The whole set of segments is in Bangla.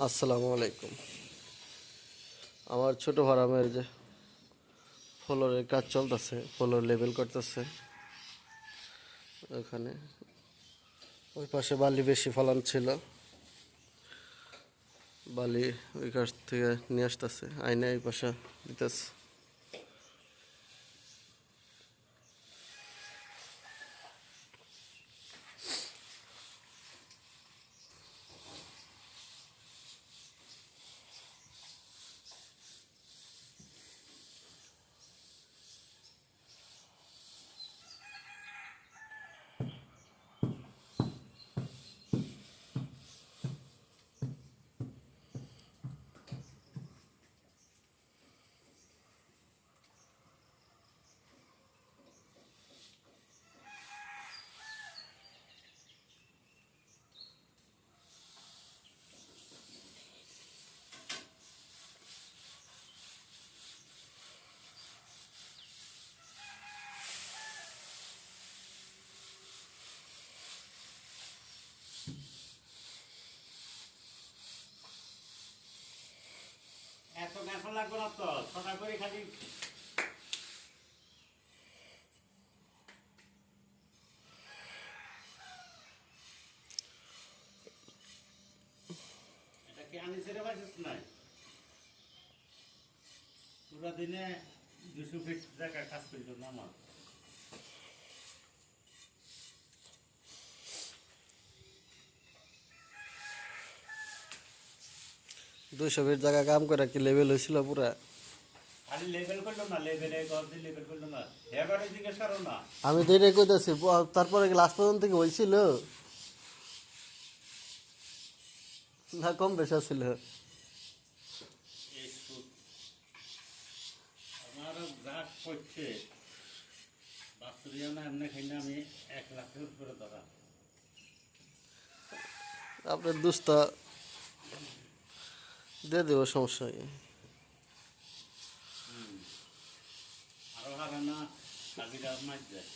আসসালামু আলাইকুম। আমার ছোট ফার্মের যে ফ্লোরের কাজ চলতেছে, ফ্লোর লেভেল করতেছে। ওখানে ওই পাশে বালি বেশি ফলন ছিল, বালি ওই কাছ থেকে নিয়ে আসতেছে, আইনে এই পাশে দিতেছে। এত গাছ লাগবে না তো, ছটা করে খালি এটা কি আনি ছেড়ে পাইছিস নাই? পুরা দিনে 200 ফিট জায়গা কাজ করতো না আমার। 200 ফিট জায়গা কাম করে কি লেভেল হয়েছিল পুরা? খালি লেভেল করলো না, লেভেলে গর্দি লেভেল করলো না, এবারে জিজ্ঞেস করো না। আমি তো এটাই কইতেছি, তারপরে লাস্ট পর্যন্ত কি হয়েছিল না কম বেশা ছিল? এই সুদ আমারও গাছ পড়ছে, বাস্তরিয়া না এমনি খাইলে আমি 1 লাখের উপরে ধরা। আপনার দুস্তা দিয়ে দেবো, সমস্যা নেই। আরো হারে না কাজিরা মাছ যায়।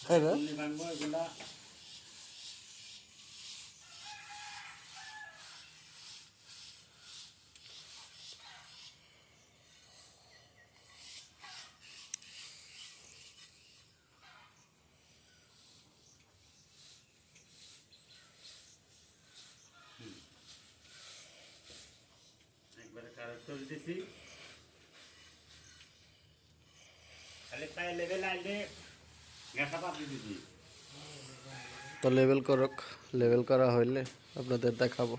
হ্যাঁ রে, ভাঙবো এগুলা একবারে কারেক্টর দিছি, খালি প্রায় লেভেল আইলে গ্যাসা পাতি দিছি। তো লেভেল করক, লেভেল করা হইলে আপনাদের দেখাবো।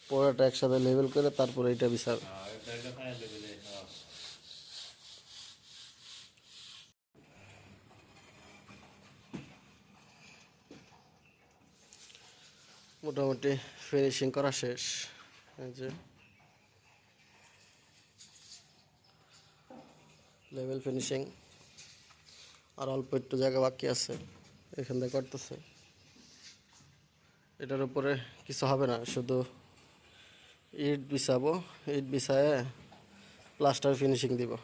পুরোটা একসাথে লেভেল করে তারপরে এটা বিচার। এটা হলো প্রায় লেভেলে। মোটামুটি ফিনিশিং করা শেষ। এই যে লেভেল ফিনিশিং, আর অল্প একটু জায়গা বাকি আছে, এখান থেকে করতেছে। এটার উপরে কিছু হবে না, শুধু ইট বিছাবো, ইট বিছায় প্লাস্টার ফিনিশিং দিব।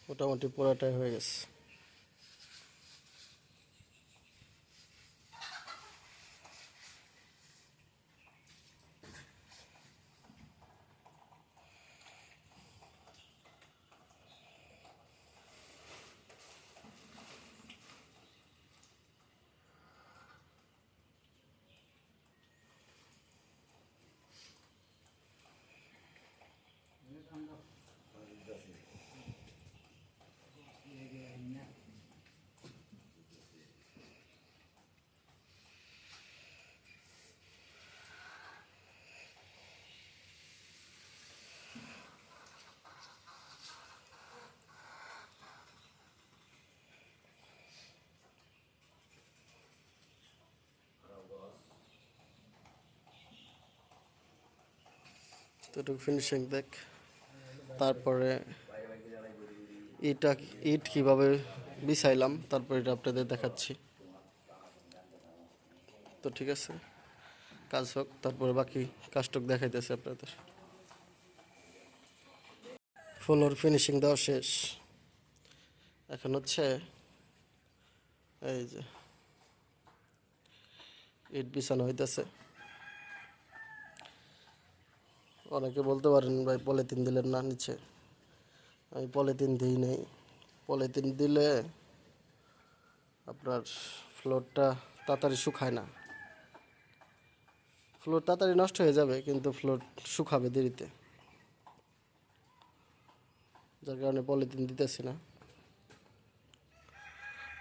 মোটামুটি পুরোটাই হয়ে গেছে। এতটুকু ফিনিশিং দেখ, তারপরে ইট কিভাবে বিছাইলাম, তারপর এটা আপনাদের দেখাচ্ছি। তো ঠিক আছে, কাজ হোক, তারপরে বাকি কাজটুক দেখাইতেছে আপনাদের। ফ্লোর ফিনিশিং দেওয়া শেষ, এখন হচ্ছে এই যে ইট বিছানো হইতেছে। অনেকে বলতে পারেন ভাই পলিথিন দিলেন না নিচে, আমি পলিথিন দিই নেই। পলিথিন দিলে আপনার ফ্লোরটা তাড়াতাড়ি শুকায় না। ফ্লোর তাড়াতাড়ি নষ্ট হয়ে যাবে, কিন্তু ফ্লোর শুকাবে দেরিতে, যার কারণে পলিথিন দিতেছি না।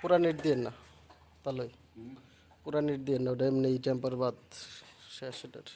পুরা নেট দিয়ে না, ভালোই। পুরা নেট দিয়ে না, ওটা এমনি টেম্পার বাদ শেষ এটার।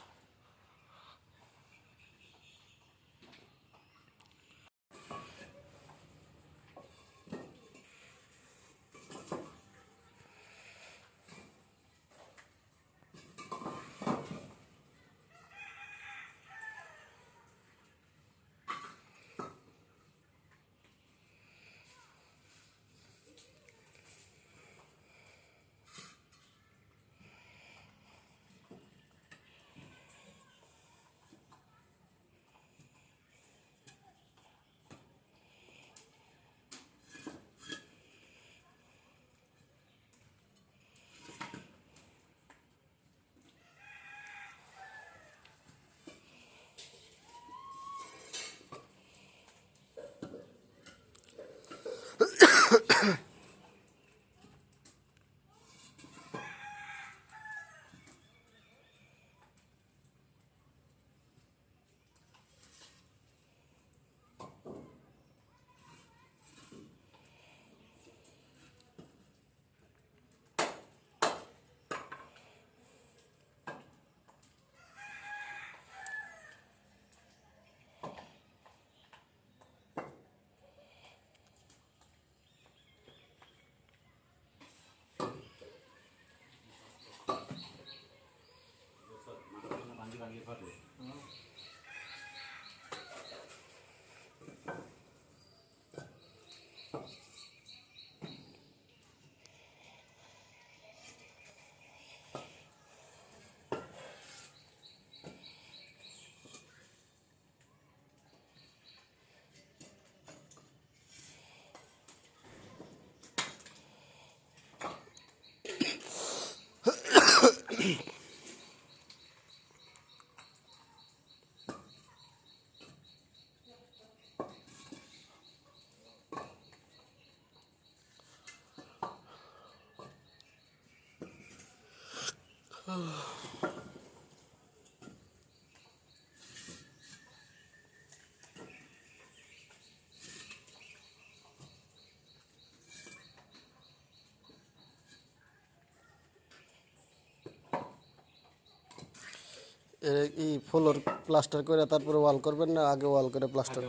এই ফ্লোর প্লাস্টার করে তারপরে ওয়াল করবেন, না আগে ওয়াল করে প্লাস্টার?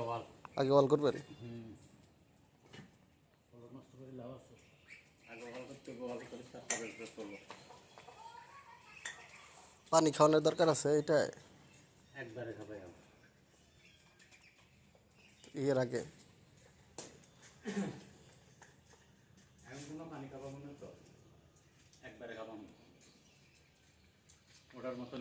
আগে ওয়াল করবেন। পানি খাওয়ানোর দরকার আছে এটাই একবারে খাবে এর আগে। আমি কোনো পানি খাবো না তো, একবারে খাবো ওটার মতন।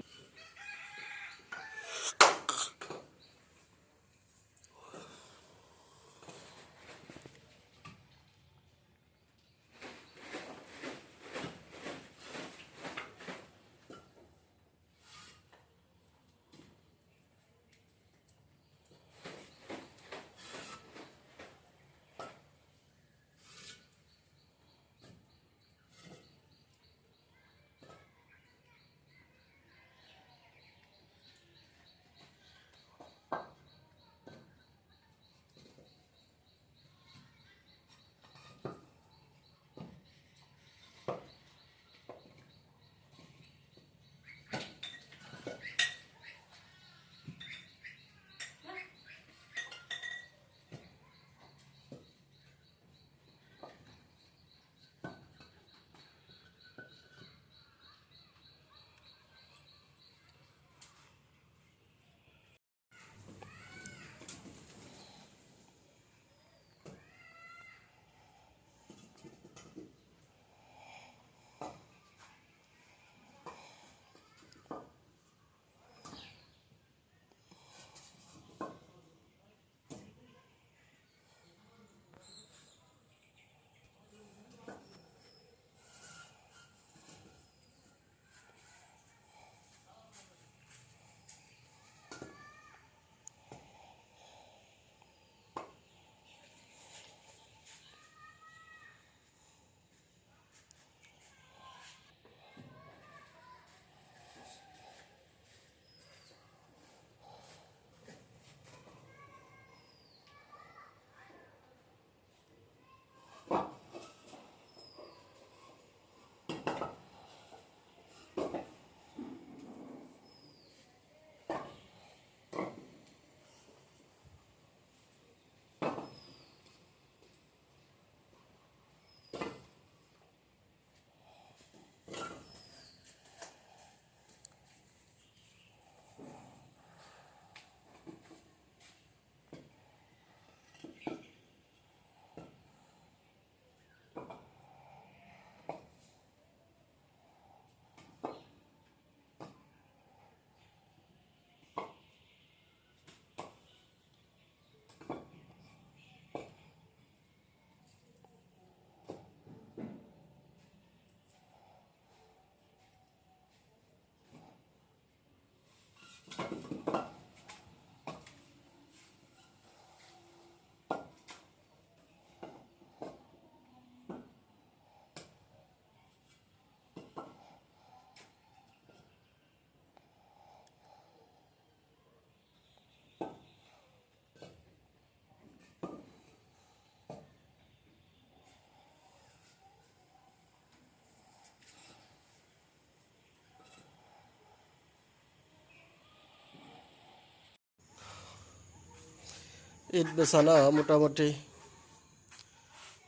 ইট বেছানা মোটামুটি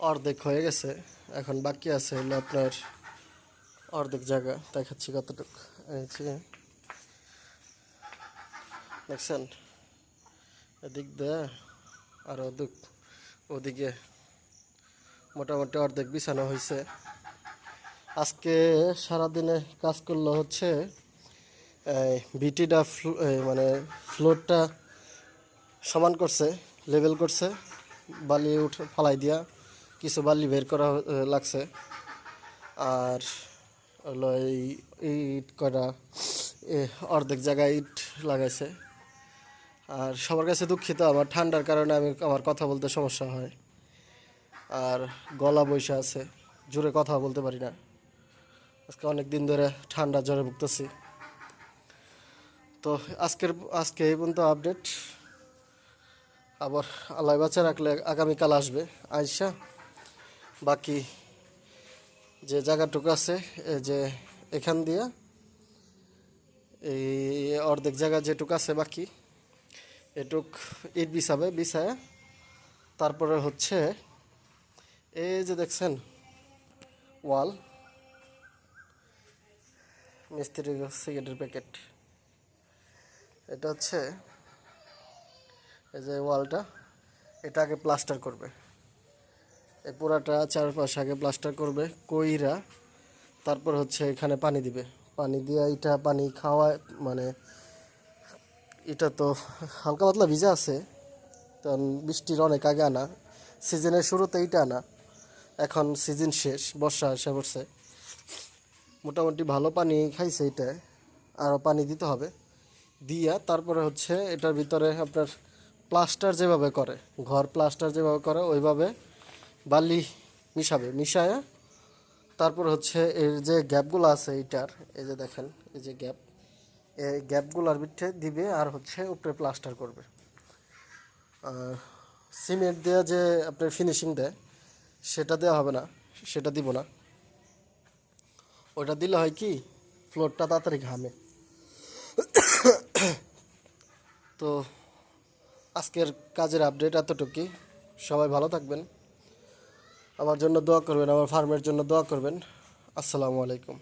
অর্ধেক হয়ে গেছে, এখন বাকি আছে হলো আপনার অর্ধেক জায়গা। দেখাচ্ছি কতটুকু। এই যে দেখছেন, এদিক দিয়ে আর ওদিকে মোটামুটি অর্ধেক বিছানো হয়েছে। আজকে সারাদিনে কাজ করলো হচ্ছে বিটিটা মানে ফ্লোরটা সমান করছে, লেভেল করছে, বালি উঠে ফালাই দিয়া কিছু বালি বের করা লাগছে। আর হলো এই ইট করা অর্ধেক জায়গায় ইট লাগাইছে। আর সবার কাছে দুঃখিত, আমার ঠান্ডার কারণে আমার কথা বলতে সমস্যা হয়, আর গলা বৈশা আছে, জোরে কথা বলতে পারি না। আজকে অনেক দিন ধরে ঠান্ডা জ্বরে ভুগতেছি। তো আজকে এই পর্যন্ত আপডেট। আবার আল্লাহ বাঁচা রাখলে আগামীকাল আসবে আইসা বাকি যে জায়গাটুকু আছে, এই যে এখান দিয়া এই অর্ধেক জায়গা যেটুকু আছে বাকি এটুক ইট বিছায় তারপরে হচ্ছে এই যে দেখছেন ওয়াল, মিস্ত্রি সিগারেটের প্যাকেট, এটা হচ্ছে এই যে ওয়ালটা, এটা আগে প্লাস্টার করবে। এই পুরাটা চারপাশ আগে প্লাস্টার করবে কইরা, তারপর হচ্ছে এখানে পানি দিবে। পানি দিয়ে এটা পানি খাওয়ায়, মানে এটা তো হালকা পাতলা ভিজা আছে, কারণ বৃষ্টির অনেক আগে আনা, সিজনের শুরুতে এইটা আনা, এখন সিজন শেষ, বর্ষা এসে পড়ছে, মোটামুটি ভালো পানি খাইছে এটা, আরও পানি দিতে হবে। দিয়া তারপরে হচ্ছে এটার ভিতরে আপনার প্লাস্টার যেভাবে করে, ঘর প্লাস্টার যেভাবে করে ওইভাবে বালি মিশায় তারপর হচ্ছে এর যে গ্যাপগুলো আছে এইটার, এই যে দেখেন এই যে গ্যাপ, এই গ্যাপগুলোর ভিতরে দিবে আর হচ্ছে উপরে প্লাস্টার করবে। আর সিমেন্ট দেওয়া যে আপনার ফিনিশিং দেয় সেটা দেওয়া হবে না, সেটা দিব না। ওটা দিলে হয় কি, ফ্লোরটা তাড়াতাড়ি ঘামে। তো আজকের কাজের আপডেট এতটুকুই। সবাই ভালো থাকবেন, আমার জন্য দোয়া করবেন, আমার ফার্মের জন্য দোয়া করবেন। আসসালামু আলাইকুম।